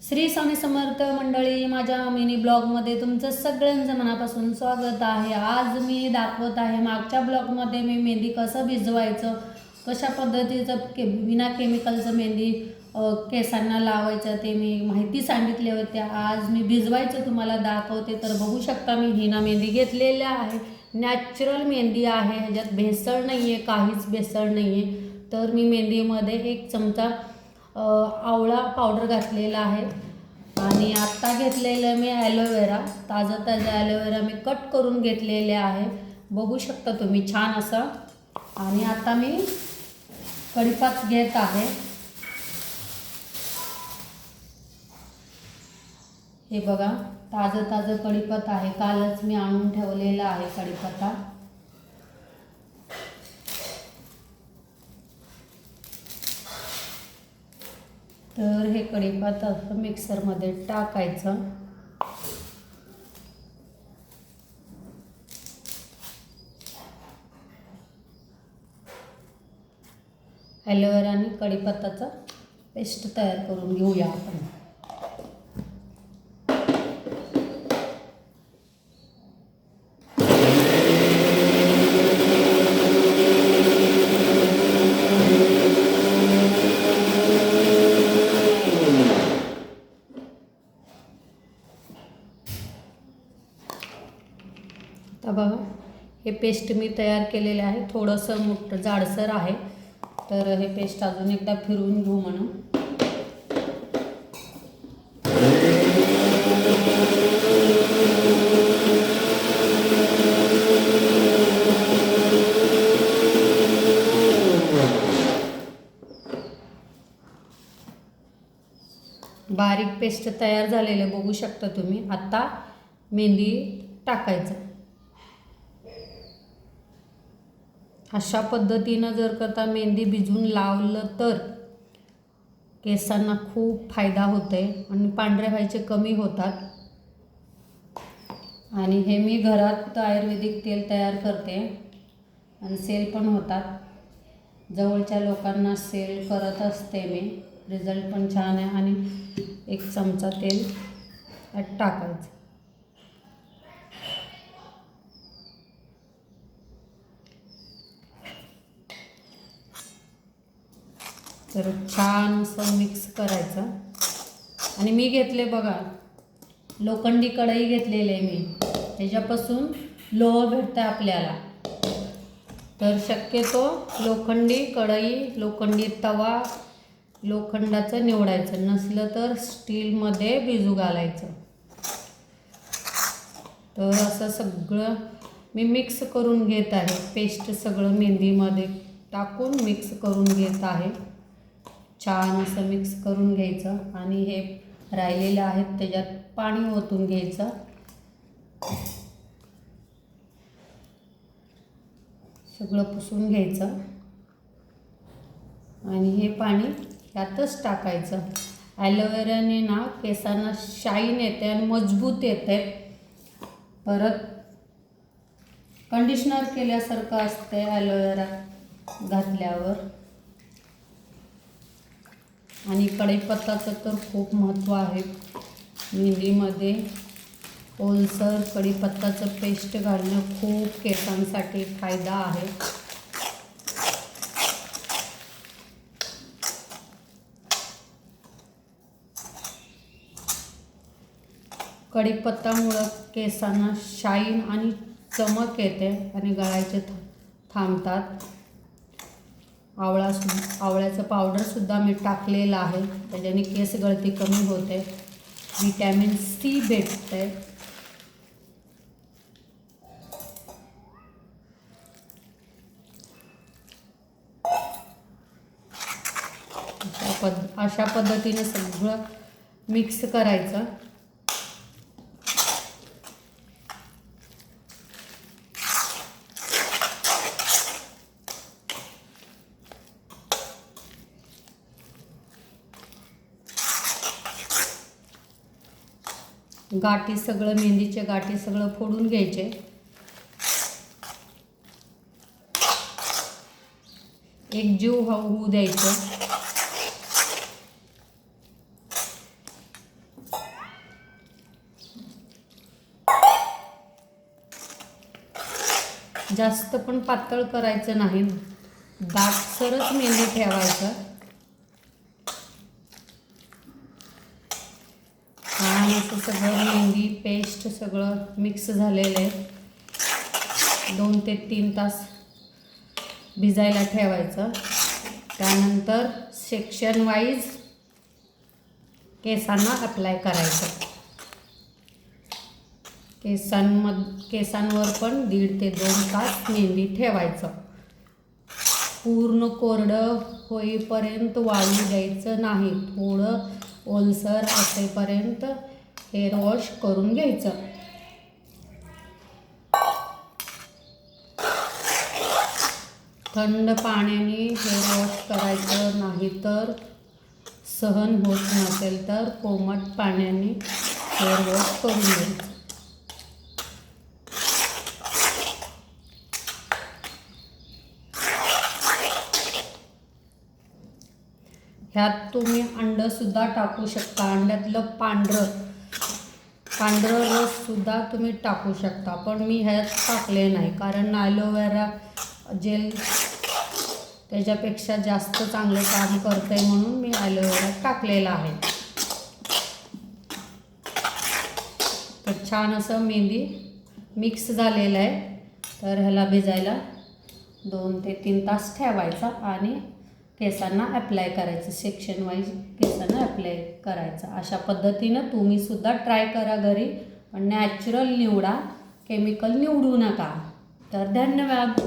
श्री स्वामी समर्थ मंडळी, माझ्या मिनी ब्लॉगमध्ये तुमचं सगळ्यांचं मनापासून स्वागत आहे। आज मी दाखवत आहे मागच्या ब्लॉगमध्ये मी मेहंदी कसं भिजवायचं, कशा पद्धतीचं बिना केमिकलचं मेहंदी केसांना लावायचं ते मी माहिती सांगितली होती। आज मी भिजवायचं तुम्हाला दाखवते। तर बघू शकता मी हिना मेहंदी घेतलेल्या आहे, नॅचरल मेहंदी आहे, ह्याच्यात भेसळ नाही आहे, काहीच भेसळ नाही आहे। तर मी मेहंदीमध्ये 1 चमचा आवळा पावडर घातलेला आहे आणि आत्ता घेतलेलं मी ॲलोवेरा, ताजा ॲलोवेरा मी कट करून घेतलेले आहे, बघू शकता तुम्ही छान असं। आणि आता मी कढीपत्ता घेत आहे, हे बघा ताजं कढीपत्ता आहे, कालच मी आणून ठेवलेला आहे कढीपत्ता। तर हे कढीपत्ता असं मिक्सरमध्ये टाकायचं। ॲलोवेरा आणि कढीपत्ताचा पेस्ट तयार करून घेऊया आपण। आता बघा हे पेस्ट मी तयार केलेले आहे, थोडंसं मोठं जाडसर आहे। तर हे पेस्ट अजून एकदा फिरवून घेऊ म्हणून। बारीक पेस्ट तयार झालेलं बघू शकता तुम्ही। आता मेहंदी टाकायचं। अशा पद्धतीनं जर का मेहंदी भिजवून लावलं तर केसांना खूप फायदा होते आणि पांढऱ्या व्हायचे कमी होतात। आणि हे मी घरात आयुर्वेदिक तेल तयार करते आणि सेल पण होतात, जवळच्या लोकांना सेल करत असते मी, रिझल्ट पण छान आहे। आणि 1 चमचा तेल यात टाकायचं। तर छान असं मिक्स करायचं। आणि मी घेतले बघा लोखंडी कढई घेतलेली आहे मी, ह्याच्यापासून लोह भेटतं आपल्याला। तर शक्यतो लोखंडी कढई, लोखंडी तवा, लोखंडाचं निवडायचं, नसलं तर स्टीलमध्ये भिजू घालायचं। तर असं सगळं मी मिक्स करून घेत आहे, पेस्ट सगळं मेहंदीमध्ये टाकून मिक्स करून घेत आहे। छान असं मिक्स करून घ्यायचं आणि हे राहिलेले आहेत त्याच्यात पाणी ओतून घ्यायचं। सगळं पुसून घ्यायचं आणि हे पाणी यातच टाकायचं। ॲलोवेराने ना केसांना शाईन येते आणि मजबूत येते, परत कंडिशनर केल्यासारखं असते ॲलोवेरा घातल्यावर। आणि कढीपत्त्याचं तर खूप महत्त्व आहे मेहंदीमध्ये। ओलसर कढीपत्त्याचं पेस्ट घालणं खूप केसांसाठी फायदा आहे। कढीपत्त्यामुळं केसांना शाईन आणि चमक येते आणि गळायचे थांबतात। आवळ्याचं पावडरसुद्धा मी टाकलेलं आहे, त्याच्याने केस गळती कमी होते, व्हिटॅमिन सी भेटते। अशा पद्धतीने सगळं मिक्स करायचं। गाठी सगळं मेहंदीचे गाठी सगळं फोडून घ्यायचे। एक जीव होऊ द्यायचं। जास्त पण पातळ करायचं नाही, दाटसरच मेहंदी ठेवायचं. आणि असं सगळं मेहंदी पेस्ट सगळं मिक्स झालेलं आहे. 2 ते 3 तास भिजायला ठेवायचं. त्यानंतर सेक्शन वाईज केसांना अप्लाय करायचं. केसांवर पण 1.5 ते 2 तास मेहंदी ठेवायचं. पूर्ण कोरडं होईपर्यंत वाळू द्यायचं नाही. थोडं ओलसर असेपर्यंत हेअर वॉश करून घ्यायचं. थंड पाण्याने हेअर वॉश करायचं, नाही तर सहन होत नसेल तर कोमट पाण्याने हेअर वॉश करून घ्यायचं. ह्यात तुम्ही अंडंसुद्धा टाकू शकता. अंड्यातलं पांढरं रससुद्धा तुम्ही टाकू शकता. पण मी ह्यात टाकले नाही, कारण ॲलोवेरा जेल त्याच्यापेक्षा जास्त चांगलं काम करते म्हणून मी ॲलोवेरा टाकलेला आहे. तर छान असं मेहंदी मिक्स झालेलं आहे. तर ह्याला भिजायला 2 ते 3 तास ठेवायचा आणि केसांना अप्लाय करायचं. सेक्शन वाईज केसांना अप्लाय करायचं. अशा पद्धतीनं तुम्हीसुद्धा ट्राय करा घरी, पण नॅचरल निवडा, केमिकल निवडू नका. तर धन्यवाद.